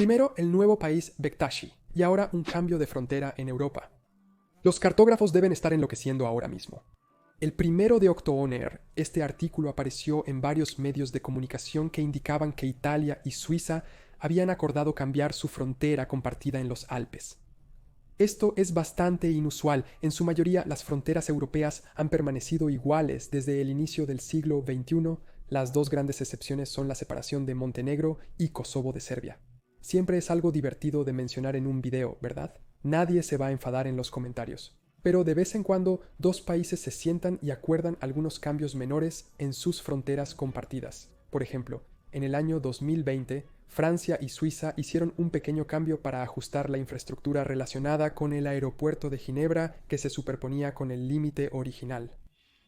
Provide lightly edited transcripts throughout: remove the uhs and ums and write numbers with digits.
Primero, el nuevo país Bektashi, y ahora un cambio de frontera en Europa. Los cartógrafos deben estar enloqueciendo ahora mismo. El 1 de October, este artículo apareció en varios medios de comunicación que indicaban que Italia y Suiza habían acordado cambiar su frontera compartida en los Alpes. Esto es bastante inusual. En su mayoría, las fronteras europeas han permanecido iguales desde el inicio del siglo XXI. Las dos grandes excepciones son la separación de Montenegro y Kosovo de Serbia. Siempre es algo divertido de mencionar en un video, ¿verdad? Nadie se va a enfadar en los comentarios. Pero de vez en cuando, dos países se sientan y acuerdan algunos cambios menores en sus fronteras compartidas. Por ejemplo, en el año 2020, Francia y Suiza hicieron un pequeño cambio para ajustar la infraestructura relacionada con el aeropuerto de Ginebra que se superponía con el límite original.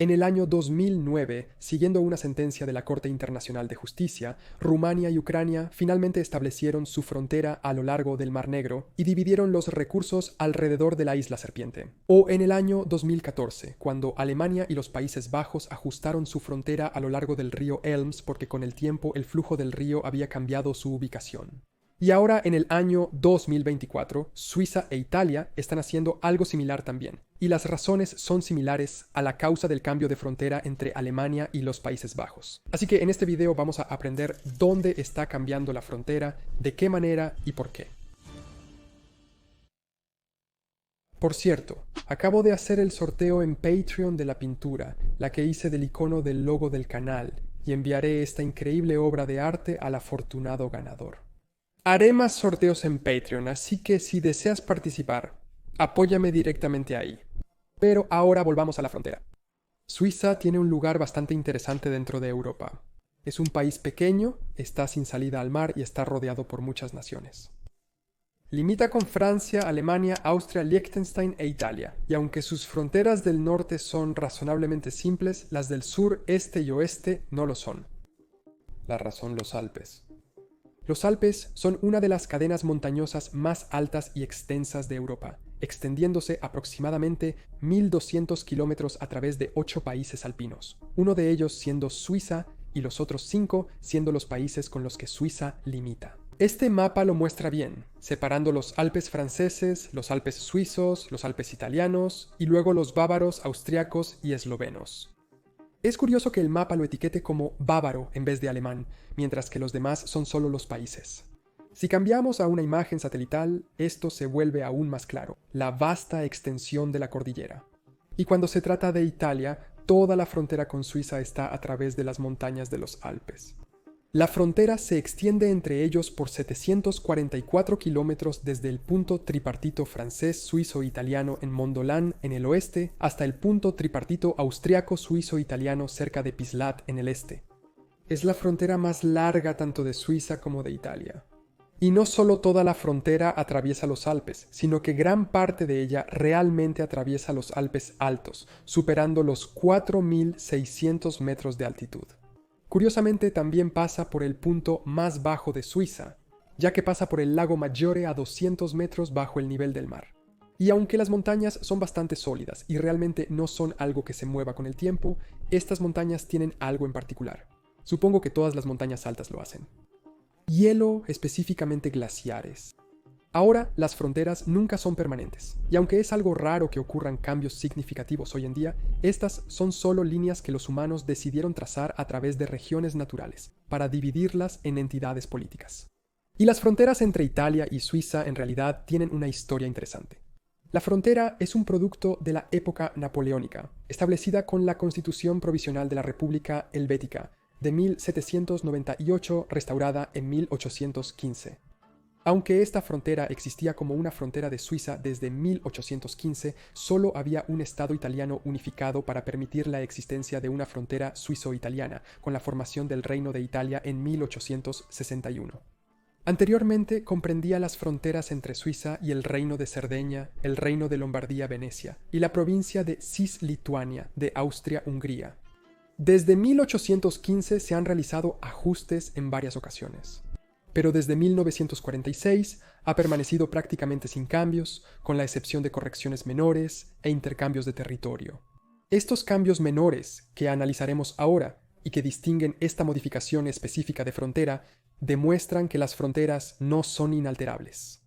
En el año 2009, siguiendo una sentencia de la Corte Internacional de Justicia, Rumania y Ucrania finalmente establecieron su frontera a lo largo del Mar Negro y dividieron los recursos alrededor de la Isla Serpiente. O en el año 2014, cuando Alemania y los Países Bajos ajustaron su frontera a lo largo del río Elms porque con el tiempo el flujo del río había cambiado su ubicación. Y ahora, en el año 2024, Suiza e Italia están haciendo algo similar también. Y las razones son similares a la causa del cambio de frontera entre Alemania y los Países Bajos. Así que en este video vamos a aprender dónde está cambiando la frontera, de qué manera y por qué. Por cierto, acabo de hacer el sorteo en Patreon de la pintura, la que hice del icono del logo del canal, y enviaré esta increíble obra de arte al afortunado ganador. Haré más sorteos en Patreon, así que si deseas participar, apóyame directamente ahí. Pero ahora volvamos a la frontera. Suiza tiene un lugar bastante interesante dentro de Europa. Es un país pequeño, está sin salida al mar y está rodeado por muchas naciones. Limita con Francia, Alemania, Austria, Liechtenstein e Italia, y aunque sus fronteras del norte son razonablemente simples, las del sur, este y oeste no lo son. La razón: los Alpes. Los Alpes son una de las cadenas montañosas más altas y extensas de Europa, extendiéndose aproximadamente 1.200 kilómetros a través de 8 países alpinos, uno de ellos siendo Suiza y los otros 5 siendo los países con los que Suiza limita. Este mapa lo muestra bien, separando los Alpes franceses, los Alpes suizos, los Alpes italianos y luego los bávaros, austriacos y eslovenos. Es curioso que el mapa lo etiquete como bávaro en vez de alemán, mientras que los demás son solo los países. Si cambiamos a una imagen satelital, esto se vuelve aún más claro, la vasta extensión de la cordillera. Y cuando se trata de Italia, toda la frontera con Suiza está a través de las montañas de los Alpes. La frontera se extiende entre ellos por 744 kilómetros desde el punto tripartito francés-suizo-italiano en Mondolán en el oeste hasta el punto tripartito austriaco-suizo-italiano cerca de Pislat en el este. Es la frontera más larga tanto de Suiza como de Italia. Y no solo toda la frontera atraviesa los Alpes, sino que gran parte de ella realmente atraviesa los Alpes altos, superando los 4.600 metros de altitud. Curiosamente también pasa por el punto más bajo de Suiza, ya que pasa por el lago Maggiore a 200 metros bajo el nivel del mar. Y aunque las montañas son bastante sólidas y realmente no son algo que se mueva con el tiempo, estas montañas tienen algo en particular. Supongo que todas las montañas altas lo hacen. Hielo, específicamente glaciares. Ahora, las fronteras nunca son permanentes, y aunque es algo raro que ocurran cambios significativos hoy en día, estas son solo líneas que los humanos decidieron trazar a través de regiones naturales, para dividirlas en entidades políticas. Y las fronteras entre Italia y Suiza en realidad tienen una historia interesante. La frontera es un producto de la época napoleónica, establecida con la Constitución Provisional de la República Helvética, de 1798, restaurada en 1815. Aunque esta frontera existía como una frontera de Suiza desde 1815, solo había un Estado italiano unificado para permitir la existencia de una frontera suizo-italiana, con la formación del Reino de Italia en 1861. Anteriormente comprendía las fronteras entre Suiza y el Reino de Cerdeña, el Reino de Lombardía-Venecia y la provincia de Cislituania de Austria-Hungría. Desde 1815 se han realizado ajustes en varias ocasiones, pero desde 1946 ha permanecido prácticamente sin cambios, con la excepción de correcciones menores e intercambios de territorio. Estos cambios menores, que analizaremos ahora y que distinguen esta modificación específica de frontera, demuestran que las fronteras no son inalterables.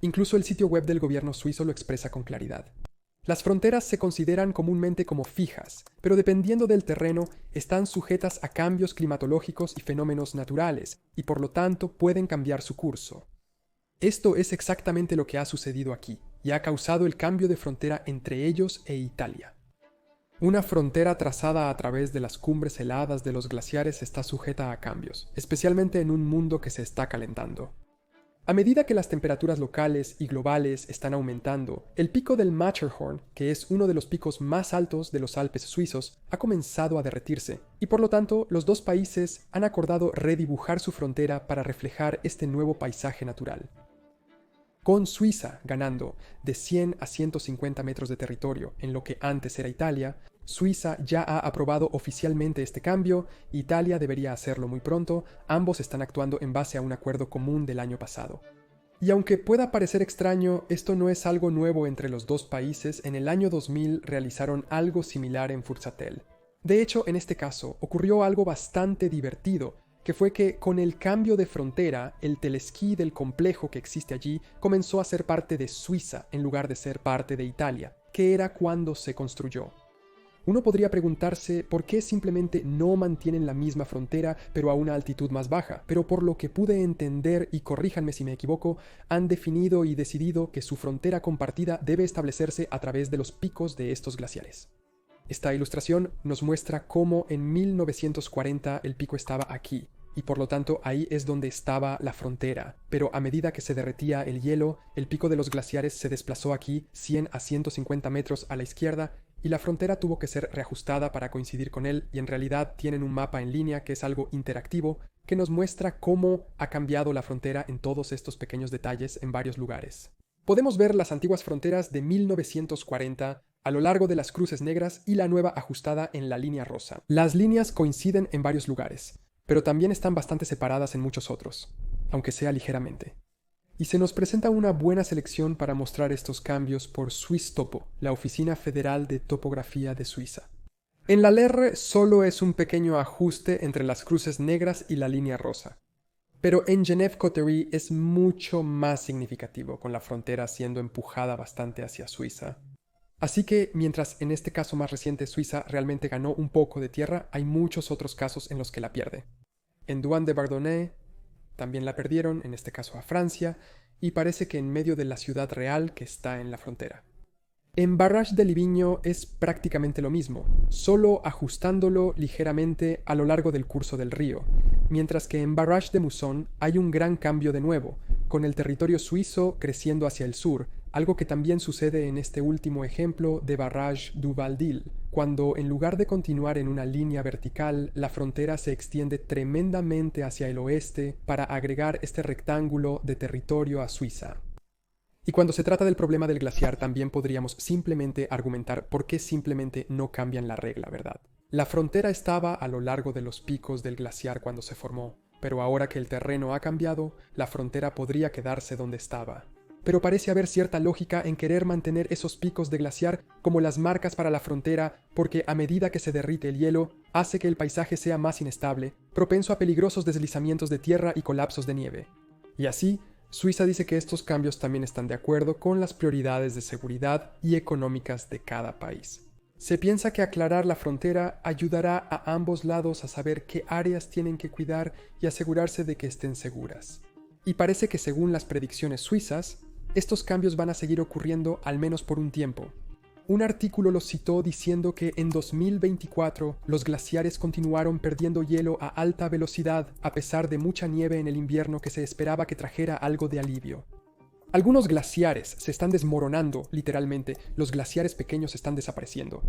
Incluso el sitio web del gobierno suizo lo expresa con claridad. Las fronteras se consideran comúnmente como fijas, pero dependiendo del terreno, están sujetas a cambios climatológicos y fenómenos naturales, y por lo tanto pueden cambiar su curso. Esto es exactamente lo que ha sucedido aquí, y ha causado el cambio de frontera entre ellos e Italia. Una frontera trazada a través de las cumbres heladas de los glaciares está sujeta a cambios, especialmente en un mundo que se está calentando. A medida que las temperaturas locales y globales están aumentando, el pico del Matterhorn, que es uno de los picos más altos de los Alpes suizos, ha comenzado a derretirse, y por lo tanto los dos países han acordado redibujar su frontera para reflejar este nuevo paisaje natural. Con Suiza ganando de 100 a 150 metros de territorio en lo que antes era Italia, Suiza ya ha aprobado oficialmente este cambio, Italia debería hacerlo muy pronto, ambos están actuando en base a un acuerdo común del año pasado. Y aunque pueda parecer extraño, esto no es algo nuevo entre los dos países, en el año 2000 realizaron algo similar en Fursatel. De hecho, en este caso, ocurrió algo bastante divertido, que fue que con el cambio de frontera, el telesquí del complejo que existe allí comenzó a ser parte de Suiza en lugar de ser parte de Italia, que era cuando se construyó. Uno podría preguntarse por qué simplemente no mantienen la misma frontera pero a una altitud más baja, pero por lo que pude entender, y corríjanme si me equivoco, han definido y decidido que su frontera compartida debe establecerse a través de los picos de estos glaciares. Esta ilustración nos muestra cómo en 1940 el pico estaba aquí, y por lo tanto ahí es donde estaba la frontera, pero a medida que se derretía el hielo, el pico de los glaciares se desplazó aquí 100 a 150 metros a la izquierda, y la frontera tuvo que ser reajustada para coincidir con él, y en realidad tienen un mapa en línea que es algo interactivo que nos muestra cómo ha cambiado la frontera en todos estos pequeños detalles en varios lugares. Podemos ver las antiguas fronteras de 1940 a lo largo de las cruces negras y la nueva ajustada en la línea rosa. Las líneas coinciden en varios lugares, pero también están bastante separadas en muchos otros, aunque sea ligeramente. Y se nos presenta una buena selección para mostrar estos cambios por SwissTopo, la Oficina Federal de Topografía de Suiza. En la LR solo es un pequeño ajuste entre las cruces negras y la línea rosa, pero en Genève-Cautery es mucho más significativo, con la frontera siendo empujada bastante hacia Suiza. Así que, mientras en este caso más reciente Suiza realmente ganó un poco de tierra, hay muchos otros casos en los que la pierde. En Douane-de-Bardonnais también la perdieron, en este caso a Francia, y parece que en medio de la ciudad real que está en la frontera. En Barrage de Livigno es prácticamente lo mismo, solo ajustándolo ligeramente a lo largo del curso del río, mientras que en Barrage de Mousson hay un gran cambio de nuevo, con el territorio suizo creciendo hacia el sur, algo que también sucede en este último ejemplo de Barrage du Val-d'Il, cuando en lugar de continuar en una línea vertical, la frontera se extiende tremendamente hacia el oeste para agregar este rectángulo de territorio a Suiza. Y cuando se trata del problema del glaciar, también podríamos simplemente argumentar por qué simplemente no cambian la regla, ¿verdad? La frontera estaba a lo largo de los picos del glaciar cuando se formó, pero ahora que el terreno ha cambiado, la frontera podría quedarse donde estaba. Pero parece haber cierta lógica en querer mantener esos picos de glaciar como las marcas para la frontera, porque a medida que se derrite el hielo, hace que el paisaje sea más inestable, propenso a peligrosos deslizamientos de tierra y colapsos de nieve. Y así, Suiza dice que estos cambios también están de acuerdo con las prioridades de seguridad y económicas de cada país. Se piensa que aclarar la frontera ayudará a ambos lados a saber qué áreas tienen que cuidar y asegurarse de que estén seguras. Y parece que según las predicciones suizas, estos cambios van a seguir ocurriendo al menos por un tiempo. Un artículo los citó diciendo que en 2024 los glaciares continuaron perdiendo hielo a alta velocidad a pesar de mucha nieve en el invierno que se esperaba que trajera algo de alivio. Algunos glaciares se están desmoronando, literalmente, los glaciares pequeños están desapareciendo.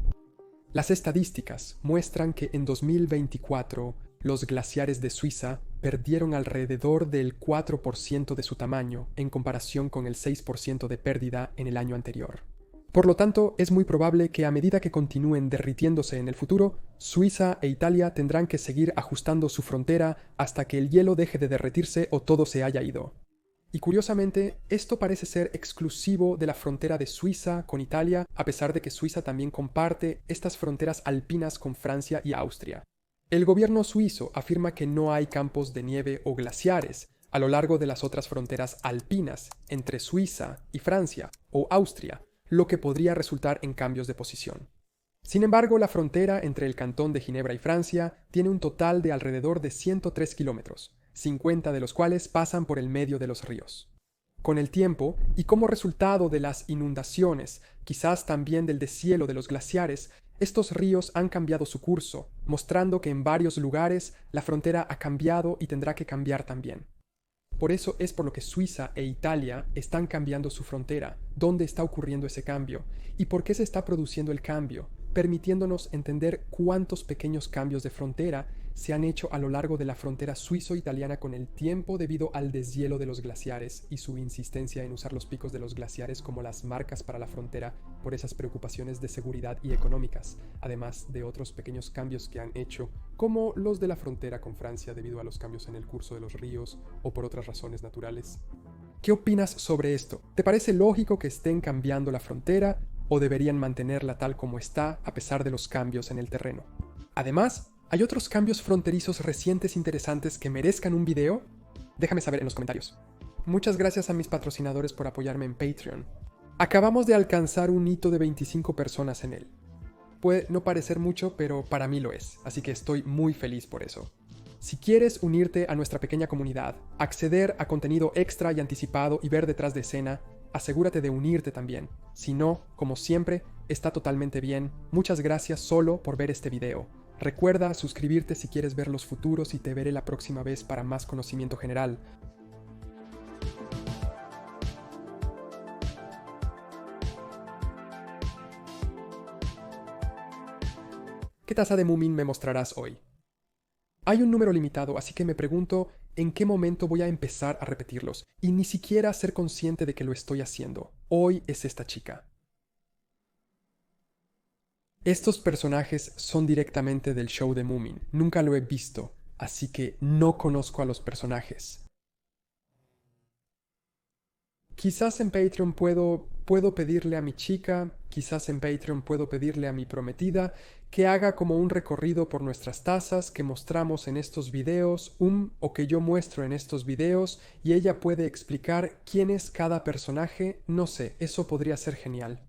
Las estadísticas muestran que en 2024 los glaciares de Suiza perdieron alrededor del 4% de su tamaño en comparación con el 6% de pérdida en el año anterior. Por lo tanto, es muy probable que a medida que continúen derritiéndose en el futuro, Suiza e Italia tendrán que seguir ajustando su frontera hasta que el hielo deje de derretirse o todo se haya ido. Y curiosamente, esto parece ser exclusivo de la frontera de Suiza con Italia, a pesar de que Suiza también comparte estas fronteras alpinas con Francia y Austria. El gobierno suizo afirma que no hay campos de nieve o glaciares a lo largo de las otras fronteras alpinas entre Suiza y Francia o Austria, lo que podría resultar en cambios de posición. Sin embargo, la frontera entre el cantón de Ginebra y Francia tiene un total de alrededor de 103 kilómetros, 50 de los cuales pasan por el medio de los ríos. Con el tiempo, y como resultado de las inundaciones, quizás también del deshielo de los glaciares, estos ríos han cambiado su curso, mostrando que en varios lugares la frontera ha cambiado y tendrá que cambiar también. Por eso es por lo que Suiza e Italia están cambiando su frontera, dónde está ocurriendo ese cambio y por qué se está produciendo el cambio, permitiéndonos entender cuántos pequeños cambios de frontera se han hecho a lo largo de la frontera suizo-italiana con el tiempo debido al deshielo de los glaciares y su insistencia en usar los picos de los glaciares como las marcas para la frontera por esas preocupaciones de seguridad y económicas, además de otros pequeños cambios que han hecho, como los de la frontera con Francia debido a los cambios en el curso de los ríos o por otras razones naturales. ¿Qué opinas sobre esto? ¿Te parece lógico que estén cambiando la frontera o deberían mantenerla tal como está a pesar de los cambios en el terreno? Además, ¿hay otros cambios fronterizos recientes interesantes que merezcan un video? Déjame saber en los comentarios. Muchas gracias a mis patrocinadores por apoyarme en Patreon. Acabamos de alcanzar un hito de 25 personas en él. Puede no parecer mucho, pero para mí lo es, así que estoy muy feliz por eso. Si quieres unirte a nuestra pequeña comunidad, acceder a contenido extra y anticipado y ver detrás de escena, asegúrate de unirte también. Si no, como siempre, está totalmente bien. Muchas gracias solo por ver este video. Recuerda suscribirte si quieres ver los futuros y te veré la próxima vez para más conocimiento general. ¿Qué taza de Moomin me mostrarás hoy? Hay un número limitado, así que me pregunto en qué momento voy a empezar a repetirlos, y ni siquiera ser consciente de que lo estoy haciendo. Hoy es esta chica. Estos personajes son directamente del show de Moomin. Nunca lo he visto, así que no conozco a los personajes. Quizás en Patreon puedo pedirle a mi chica, quizás en Patreon puedo pedirle a mi prometida que haga como un recorrido por nuestras tazas que mostramos en estos videos, o que yo muestro en estos videos, y ella puede explicar quién es cada personaje, no sé, eso podría ser genial.